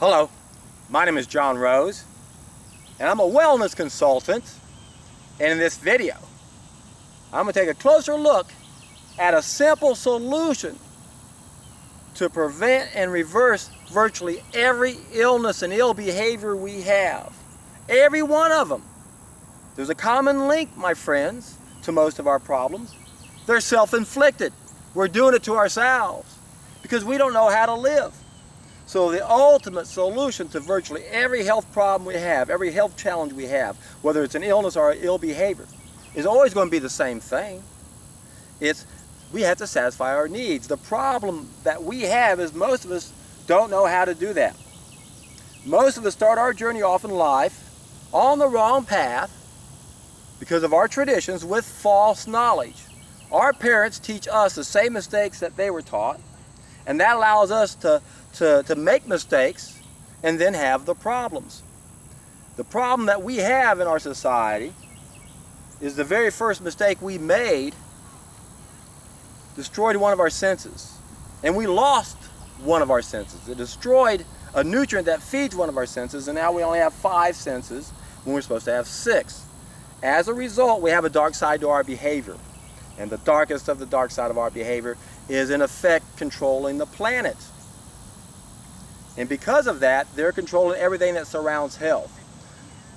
Hello, my name is John Rose, and I'm a wellness consultant. And in this video, I'm going to take a closer look at a simple solution to prevent and reverse virtually every illness and ill behavior we have. Every one of them. There's a common link, my friends, to most of our problems. They're self-inflicted. We're doing it to ourselves because we don't know how to live. So the ultimate solution to virtually every health problem we have, every health challenge we have, whether it's an illness or an ill behavior, is always going to be the same thing. We have to satisfy our needs. The problem that we have is most of us don't know how to do that. Most of us start our journey off in life on the wrong path because of our traditions with false knowledge. Our parents teach us the same mistakes that they were taught, and that allows us to make mistakes and then have the problems. The problem that we have in our society is the very first mistake we made destroyed one of our senses. And we lost one of our senses. It destroyed a nutrient that feeds one of our senses, and now we only have 5 senses when we're supposed to have 6. As a result, we have a dark side to our behavior. And the darkest of the dark side of our behavior is in effect controlling the planet. And because of that, they're controlling everything that surrounds health.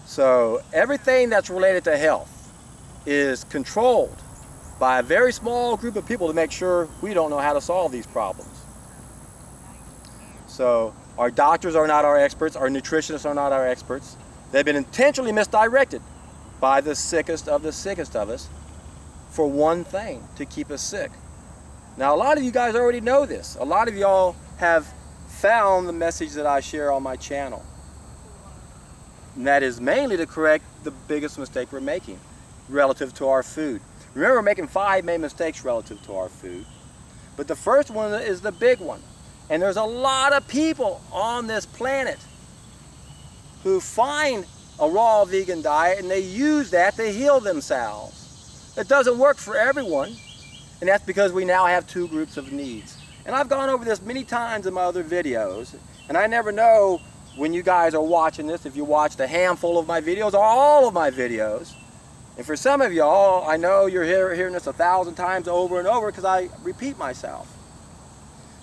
So everything that's related to health is controlled by a very small group of people to make sure we don't know how to solve these problems. So our doctors are not our experts, our nutritionists are not our experts. They've been intentionally misdirected by the sickest of us for one thing, to keep us sick. Now a lot of you guys already know this. A lot of y'all have found the message that I share on my channel. And that is mainly to correct the biggest mistake we're making relative to our food. Remember, we're making 5 main mistakes relative to our food. But the first one is the big one. And there's a lot of people on this planet who find a raw vegan diet and they use that to heal themselves. It doesn't work for everyone. And that's because we now have 2 groups of needs. And I've gone over this many times in my other videos, and I never know when you guys are watching this, if you watched a handful of my videos or all of my videos. And for some of y'all, I know you're hearing this 1,000 times over and over because I repeat myself.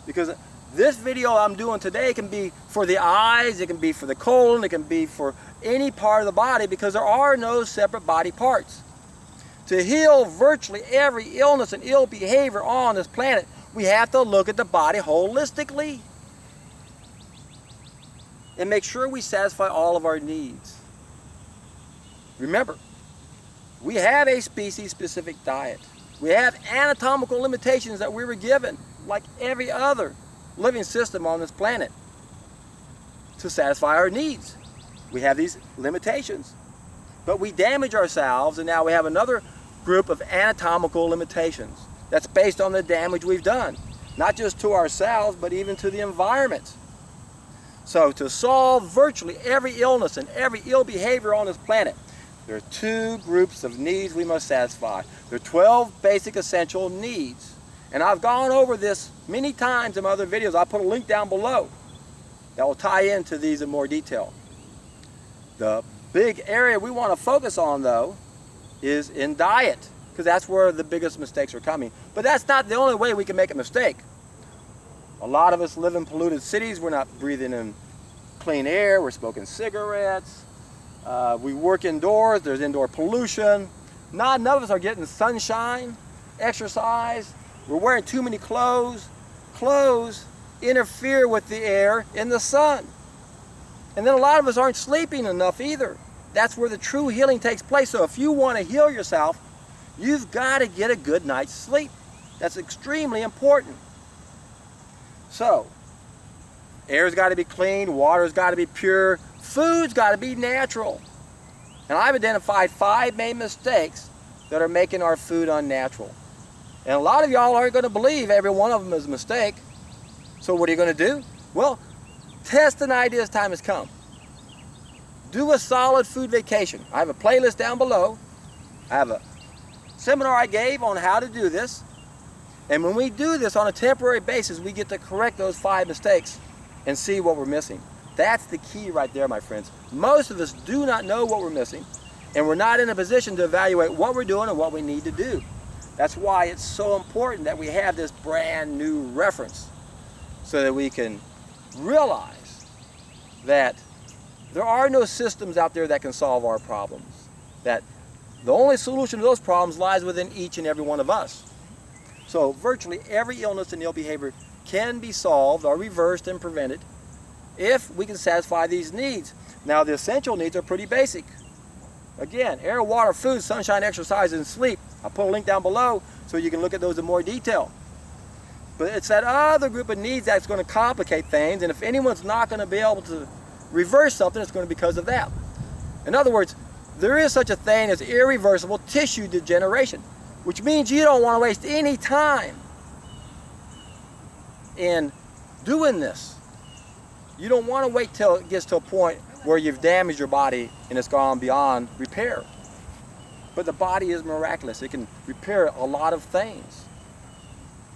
Because this video I'm doing today can be for the eyes, it can be for the colon, it can be for any part of the body, because there are no separate body parts. To heal virtually every illness and ill behavior on this planet, we have to look at the body holistically and make sure we satisfy all of our needs. Remember, we have a species-specific diet. We have anatomical limitations that we were given, like every other living system on this planet, to satisfy our needs. We have these limitations. But we damage ourselves, and now we have another group of anatomical limitations that's based on the damage we've done, not just to ourselves, but even to the environment. So to solve virtually every illness and every ill behavior on this planet, there are 2 groups of needs we must satisfy. There are 12 basic essential needs. And I've gone over this many times in my other videos. I'll put a link down below that will tie into these in more detail. The big area we want to focus on, though, is in diet, because that's where the biggest mistakes are coming. But that's not the only way we can make a mistake. A lot of us live in polluted cities. We're not breathing in clean air. We're smoking cigarettes. We work indoors. There's indoor pollution. None of us are getting sunshine, exercise. We're wearing too many clothes. Clothes interfere with the air in the sun. And then a lot of us aren't sleeping enough either. That's where the true healing takes place. So if you want to heal yourself, you've got to get a good night's sleep. That's extremely important. So, air's got to be clean, water's got to be pure, food's got to be natural. And I've identified 5 main mistakes that are making our food unnatural. And a lot of y'all aren't going to believe every one of them is a mistake. So what are you going to do? Well, test an idea as time has come. Do a solid food vacation. I have a playlist down below. I have a seminar I gave on how to do this. And when we do this on a temporary basis, we get to correct those 5 mistakes and see what we're missing. That's the key right there, my friends. Most of us do not know what we're missing, and we're not in a position to evaluate what we're doing and what we need to do. That's why it's so important that we have this brand new reference, so that we can realize that there are no systems out there that can solve our problems. That the only solution to those problems lies within each and every one of us. So virtually every illness and ill behavior can be solved or reversed and prevented if we can satisfy these needs. Now the essential needs are pretty basic. Again, air, water, food, sunshine, exercise, and sleep. I'll put a link down below so you can look at those in more detail. But it's that other group of needs that's going to complicate things, and if anyone's not going to be able to reverse something, it's going to be because of that. In other words, there is such a thing as irreversible tissue degeneration, which means you don't want to waste any time in doing this. You don't want to wait till it gets to a point where you've damaged your body and it's gone beyond repair. But the body is miraculous. It can repair a lot of things.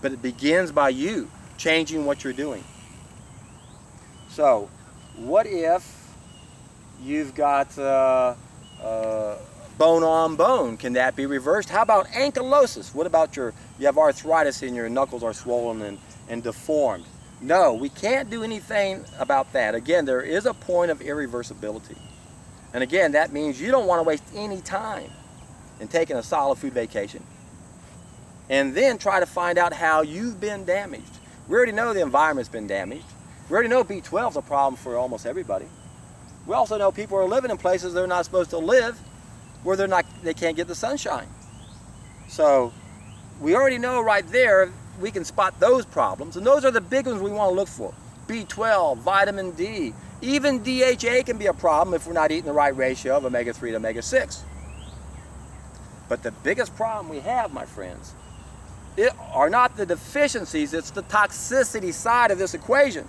But it begins by you changing what you're doing. So, what if you've got bone on bone? Can that be reversed? How about ankylosis? What about you have arthritis and your knuckles are swollen and deformed? No, we can't do anything about that. Again, there is a point of irreversibility. And again, that means you don't want to waste any time in taking a solid food vacation and then try to find out how you've been damaged. We already know the environment's been damaged. We already know B12 is a problem for almost everybody. We also know people are living in places they're not supposed to live, where they can't get the sunshine. So we already know right there we can spot those problems, and those are the big ones we want to look for. B12, vitamin D, even DHA can be a problem if we're not eating the right ratio of omega-3 to omega-6. But the biggest problem we have, my friends, are not the deficiencies, it's the toxicity side of this equation.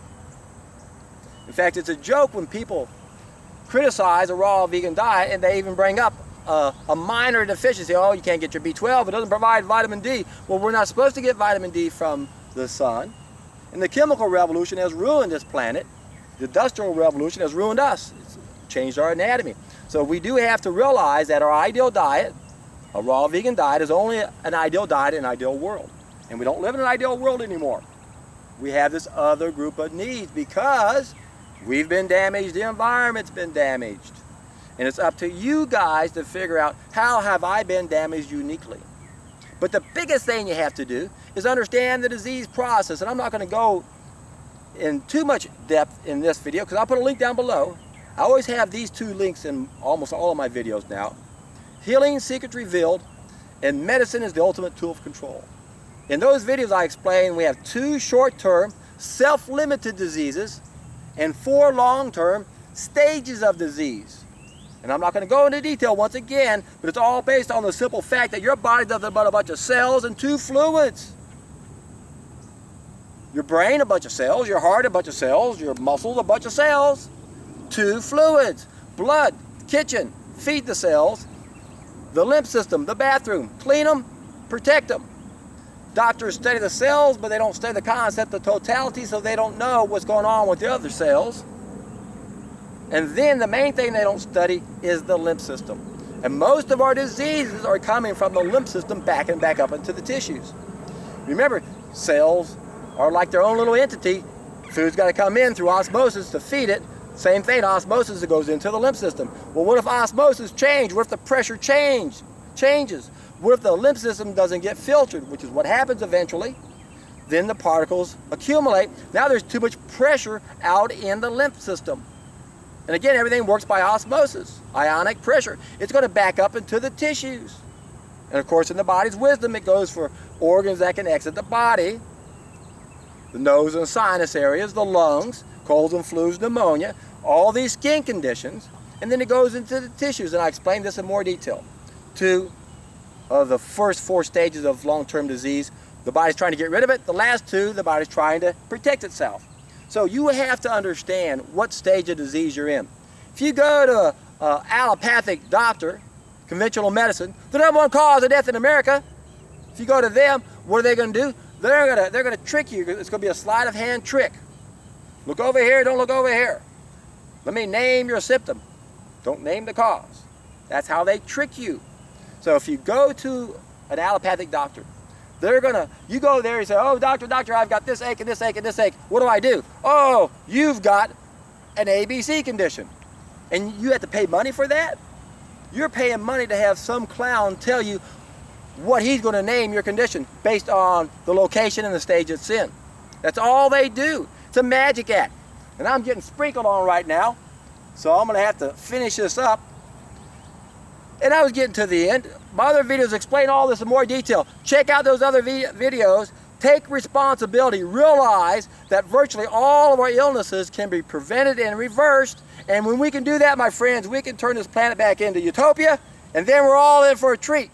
In fact, it's a joke when people criticize a raw vegan diet and they even bring up a minor deficiency. Oh, you can't get your B12, it doesn't provide vitamin D. Well, we're not supposed to get vitamin D from the sun. And the chemical revolution has ruined this planet. The industrial revolution has ruined us. It's changed our anatomy. So we do have to realize that our ideal diet, a raw vegan diet, is only an ideal diet in an ideal world. And we don't live in an ideal world anymore. We have this other group of needs because we've been damaged, the environment's been damaged. And it's up to you guys to figure out, how have I been damaged uniquely? But the biggest thing you have to do is understand the disease process. And I'm not going to go in too much depth in this video because I'll put a link down below. I always have these two links in almost all of my videos now. Healing Secrets Revealed and Medicine is the Ultimate Tool of Control. In those videos I explain we have 2 short-term, self-limited diseases and 4 long-term stages of disease. And I'm not going to go into detail once again, but it's all based on the simple fact that your body does but a bunch of cells and 2 fluids. Your brain, a bunch of cells. Your heart, a bunch of cells. Your muscles, a bunch of cells. 2 fluids. Blood, kitchen, feed the cells. The lymph system, the bathroom, clean them, protect them. Doctors study the cells, but they don't study the concept of totality, so they don't know what's going on with the other cells. And then the main thing they don't study is the lymph system. And most of our diseases are coming from the lymph system back up into the tissues. Remember, cells are like their own little entity. Food's got to come in through osmosis to feed it. Same thing, osmosis that goes into the lymph system. Well, what if osmosis changes? What if the pressure changes? What if the lymph system doesn't get filtered, which is what happens eventually? Then the particles accumulate. Now there's too much pressure out in the lymph system. And again, everything works by osmosis, ionic pressure. It's going to back up into the tissues. And of course, in the body's wisdom, it goes for organs that can exit the body, the nose and sinus areas, the lungs, colds and flus, pneumonia, all these skin conditions, and then it goes into the tissues. And I explain this in more detail. 2 of the first 4 stages of long-term disease, the body's trying to get rid of it. The last 2, the body's trying to protect itself. So you have to understand what stage of disease you're in. If you go to an allopathic doctor, conventional medicine, the #1 cause of death in America, if you go to them, what are they going to do? They're going to trick you. It's going to be a sleight of hand trick. Look over here, don't look over here. Let me name your symptom. Don't name the cause. That's how they trick you. So if you go to an allopathic doctor, you go there and say, oh, doctor, I've got this ache and this ache and this ache. What do I do? Oh, you've got an ABC condition. And you have to pay money for that? You're paying money to have some clown tell you what he's going to name your condition based on the location and the stage it's in. That's all they do. It's a magic act. And I'm getting sprinkled on right now, so I'm going to have to finish this up. And I was getting to the end. My other videos explain all this in more detail. Check out those other videos. Take responsibility. Realize that virtually all of our illnesses can be prevented and reversed. And when we can do that, my friends, we can turn this planet back into utopia, and then we're all in for a treat.